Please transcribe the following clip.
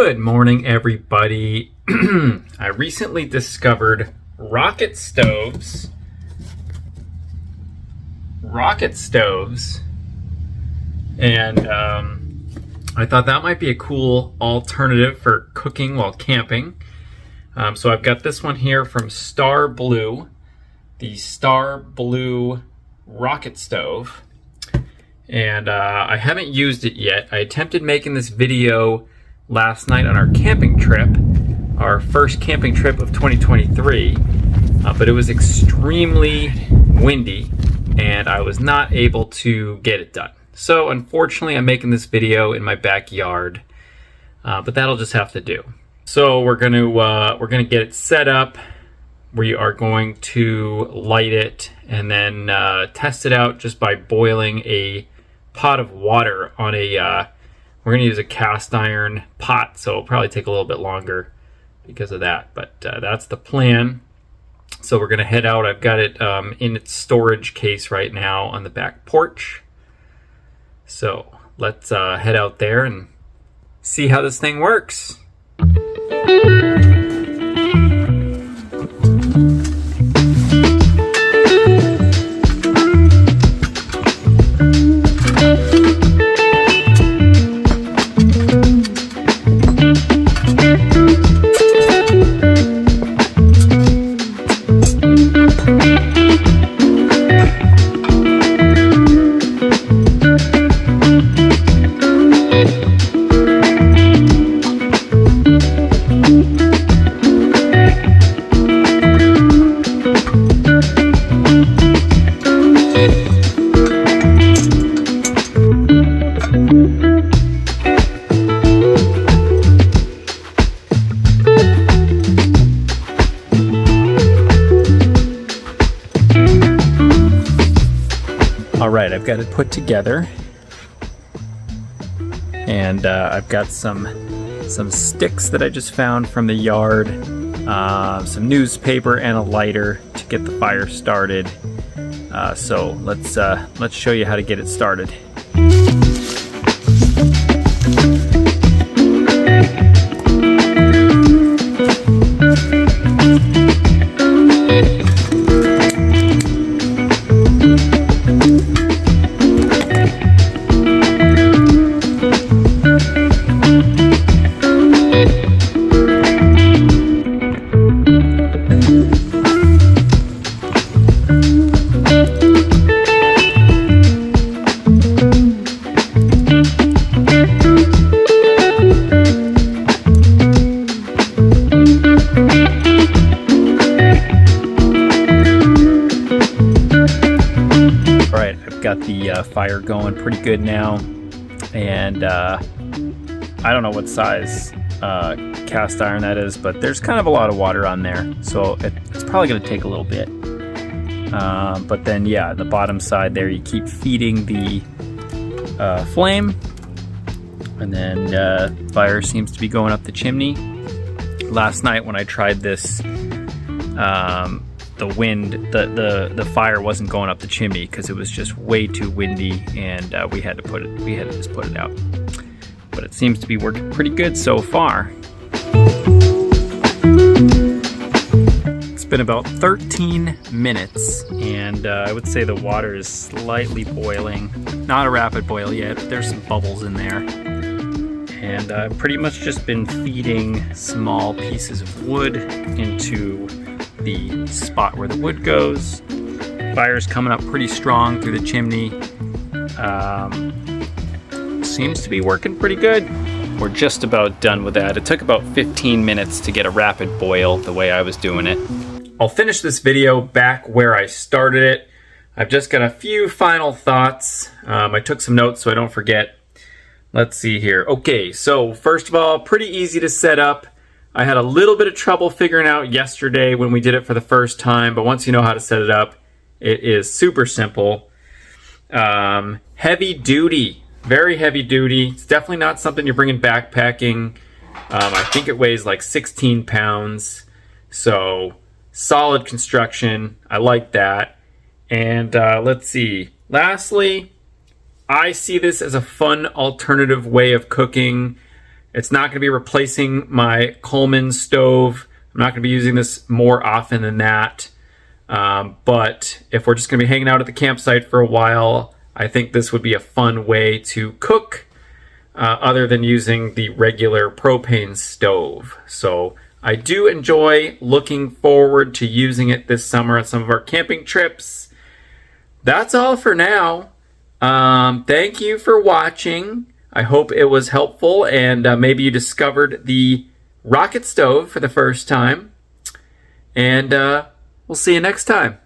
Good morning, everybody. I recently discovered rocket stoves, and I thought that might be a cool alternative for cooking while camping. So I've got this one here from StarBlue, the StarBlue rocket stove, and I haven't used it yet. I attempted making this video last night on our camping trip, our first camping trip of 2023, but it was extremely windy and I was not able to get it done. So unfortunately I'm making this video in my backyard, but that'll just have to do. So we're gonna get it set up. We are going to light it and then test it out just by boiling a pot of water on a we're going to use a cast iron pot, so it'll probably take a little bit longer because of that, but that's the plan. So we're going to head out. I've got it in its storage case right now on the back porch. So let's head out there and see how this thing works. All right, I've got it put together, and I've got some sticks that I just found from the yard, some newspaper, and a lighter to get the fire started. So let's show you how to get it started. Got the fire going pretty good now, and I don't know what size cast iron that is, but there's kind of a lot of water on there, so it's probably going to take a little bit. But then, yeah, the bottom side there, you keep feeding the flame, and then fire seems to be going up the chimney. Last night when I tried this, the fire wasn't going up the chimney because it was just way too windy, and we had to just put it out. But it seems to be working pretty good so far. It's been about 13 minutes, and I would say the water is slightly boiling. Not a rapid boil yet, but there's some bubbles in there. And I've pretty much just been feeding small pieces of wood into the spot where the wood goes. Fire's coming up pretty strong through the chimney. Seems to be working pretty good. We're just about done with that. It took about 15 minutes to get a rapid boil the way I was doing it. I'll finish this video back where I started it. I've just got a few final thoughts. I took some notes so I don't forget. Let's see here. Okay, so first of all, pretty easy to set up. I had a little bit of trouble figuring out yesterday when we did it for the first time, but once you know how to set it up, it is super simple. Heavy duty, very heavy duty. It's definitely not something you're bringing backpacking. I think it weighs like 16 pounds, so solid construction. I like that. And let's see. Lastly, I see this as a fun alternative way of cooking. It's not going to be replacing my Coleman stove. I'm not going to be using this more often than that. But if we're just going to be hanging out at the campsite for a while, I think this would be a fun way to cook other than using the regular propane stove. So I do enjoy looking forward to using it this summer on some of our camping trips. That's all for now. Thank you for watching. I hope it was helpful, and maybe you discovered the rocket stove for the first time. And we'll see you next time.